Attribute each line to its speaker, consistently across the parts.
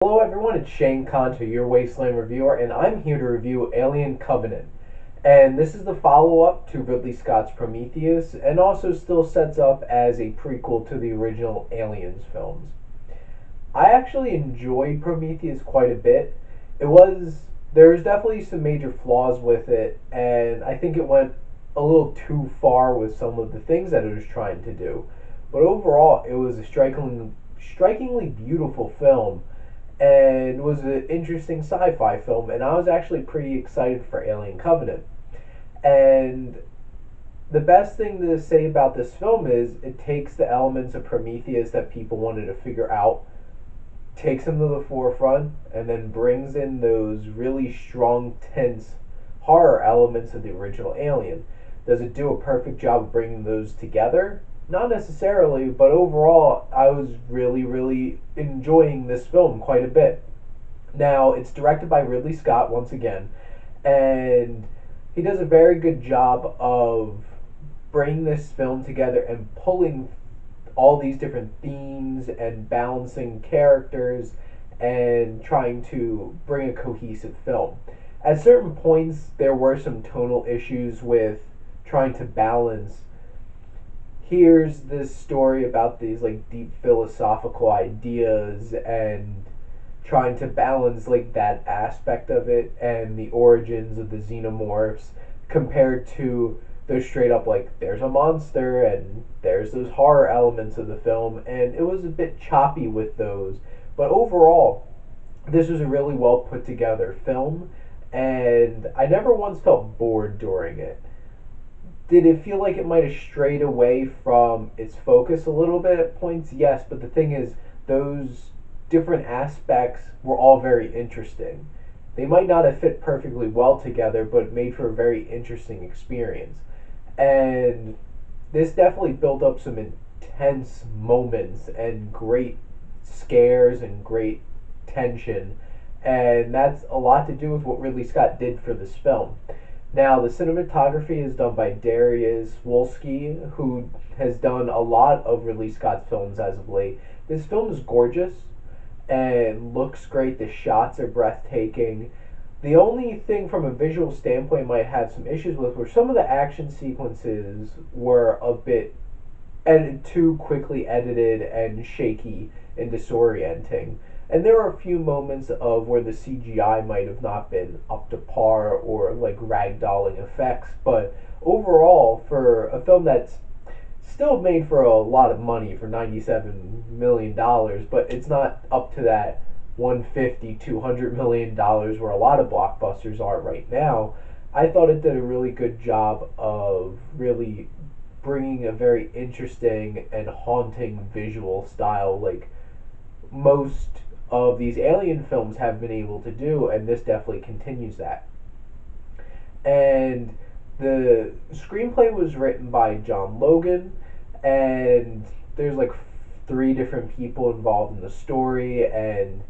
Speaker 1: Hello everyone, it's Shane Conto, your Wasteland reviewer, and I'm here to review Alien Covenant. And this is the follow-up to Ridley Scott's Prometheus, and also still sets up as a prequel to the original Aliens films. I actually enjoyed Prometheus quite a bit. There's definitely some major flaws with it, and I think it went a little too far with some of the things that it was trying to do. But overall, it was a strikingly beautiful film and was an interesting sci-fi film, and I was actually pretty excited for Alien Covenant. And the best thing to say about this film is it takes the elements of Prometheus that people wanted to figure out, takes them to the forefront, and then brings in those really strong, tense horror elements of the original Alien. Does it do a perfect job of bringing those together? Not necessarily, but overall, I was really enjoying this film quite a bit. Now, it's directed by Ridley Scott once again, and he does a very good job of bringing this film together and pulling all these different themes and balancing characters and trying to bring a cohesive film. At certain points, there were some tonal issues with trying to balance. Here's this story about these like deep philosophical ideas and trying to balance like that aspect of it and the origins of the xenomorphs compared to those straight up like there's a monster and there's those horror elements of the film, and it was a bit choppy with those. But overall, this was a really well put together film, and I never once felt bored during it. Did it feel like it might have strayed away from its focus a little bit at points? Yes, but the thing is, those different aspects were all very interesting. They might not have fit perfectly well together, but made for a very interesting experience. And this definitely built up some intense moments and great scares and great tension. And that's a lot to do with what Ridley Scott did for this film. Now, the cinematography is done by Darius Wolski, who has done a lot of Ridley Scott's films as of late. This film is gorgeous and looks great. The shots are breathtaking. The only thing from a visual standpoint I might have some issues with were some of the action sequences were a bit too quickly edited and shaky and disorienting. And there are a few moments of where the CGI might have not been up to par or like ragdolling effects, but overall, for a film that's still made for a lot of money for $97 million, but it's not up to that 150, $200 million where a lot of blockbusters are right now. I thought it did a really good job of really bringing a very interesting and haunting visual style, like most of these alien films have been able to do, and this definitely continues that. And the screenplay was written by John Logan, and there's like three different people involved in the story. And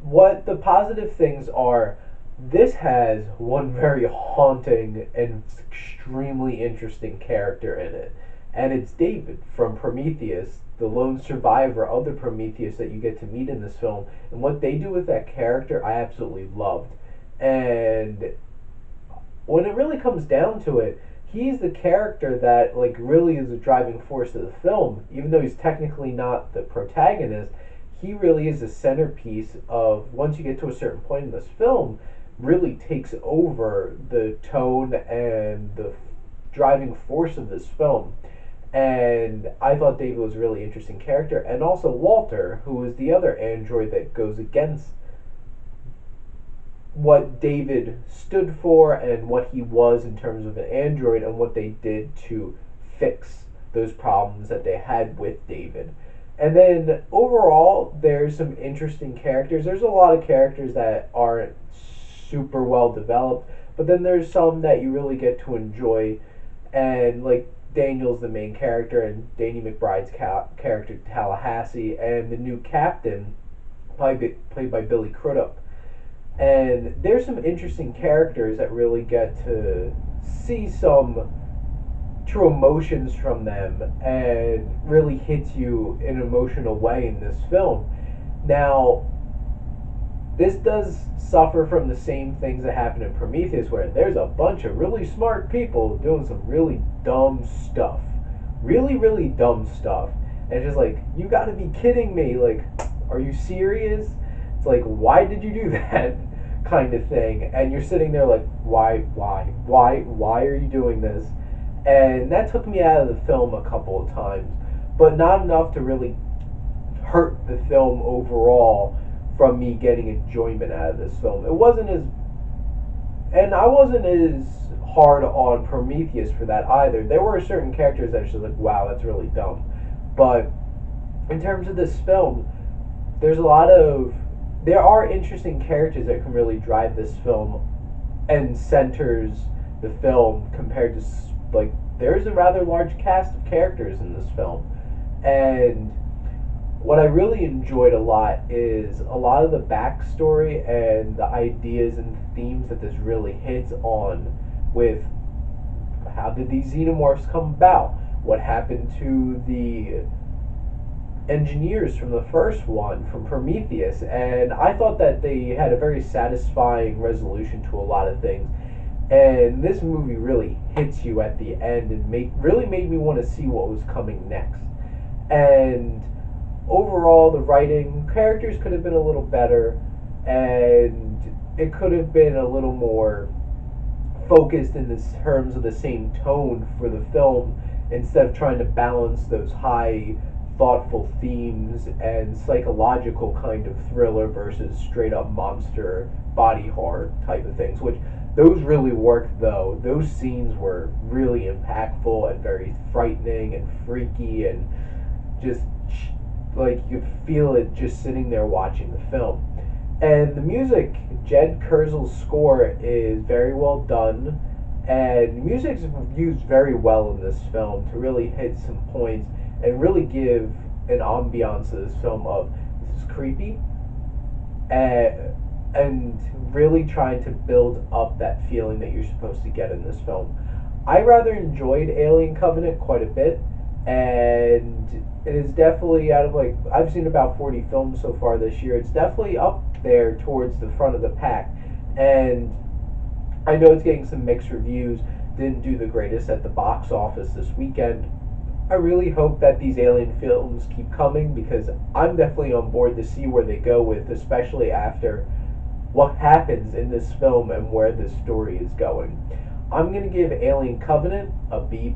Speaker 1: what the positive things are, this has one very haunting and extremely interesting character in it, and it's David from Prometheus, the lone survivor of the Prometheus that you get to meet in this film. And what they do with that character, I absolutely loved. And when it really comes down to it, he's the character that like really is the driving force of the film. Even though he's technically not the protagonist, he really is the centerpiece of, once you get to a certain point in this film, really takes over the tone and the driving force of this film. And I thought David was a really interesting character, and also Walter, who is the other android that goes against what David stood for and what he was in terms of an android, and what they did to fix those problems that they had with David. And then overall, there's some interesting characters. There's a lot of characters that aren't super well developed, but then there's some that you really get to enjoy, and like Daniel's the main character, and Danny McBride's character Tallahassee, and the new captain, played by Billy Crudup. And there's some interesting characters that really get to see some true emotions from them and really hits you in an emotional way in this film. Now, this does suffer from the same things that happen in Prometheus, where there's a bunch of really smart people doing some really dumb stuff. Really, really dumb stuff. And it's just like, you gotta be kidding me. Like, are you serious? It's like, why did you do that? Kind of thing. And you're sitting there like, why are you doing this? And that took me out of the film a couple of times, but not enough to really hurt the film overall from me getting enjoyment out of this film. It wasn't as, and I wasn't as hard on Prometheus for that either. There were certain characters that was just like, wow, that's really dumb. But in terms of this film, there's a lot of, there are interesting characters that can really drive this film and centers the film compared to, like, there's a rather large cast of characters in this film. And what I really enjoyed a lot is a lot of the backstory and the ideas and themes that this really hits on, with how did these xenomorphs come about? What happened to the engineers from the first one, from Prometheus? And I thought that they had a very satisfying resolution to a lot of things. And this movie really hits you at the end and really made me want to see what was coming next. And overall, the writing, characters could have been a little better, and it could have been a little more focused in the terms of the same tone for the film, instead of trying to balance those high thoughtful themes and psychological kind of thriller versus straight up monster body horror type of things, which those really worked. Though those scenes were really impactful and very frightening and freaky, and just like you could feel it just sitting there watching the film. And the music, Jed Kurzel's score, is very well done, and music's used very well in this film to really hit some points and really give an ambiance to this film of, this is creepy, and really trying to build up that feeling that you're supposed to get in this film. I rather enjoyed Alien Covenant quite a bit, and it is definitely, out of, like, I've seen about 40 films so far this year, it's definitely up there towards the front of the pack. And I know it's getting some mixed reviews, didn't do the greatest at the box office this weekend. I really hope that these Alien films keep coming, because I'm definitely on board to see where they go with, especially after what happens in this film and where this story is going. I'm going to give Alien Covenant a B+.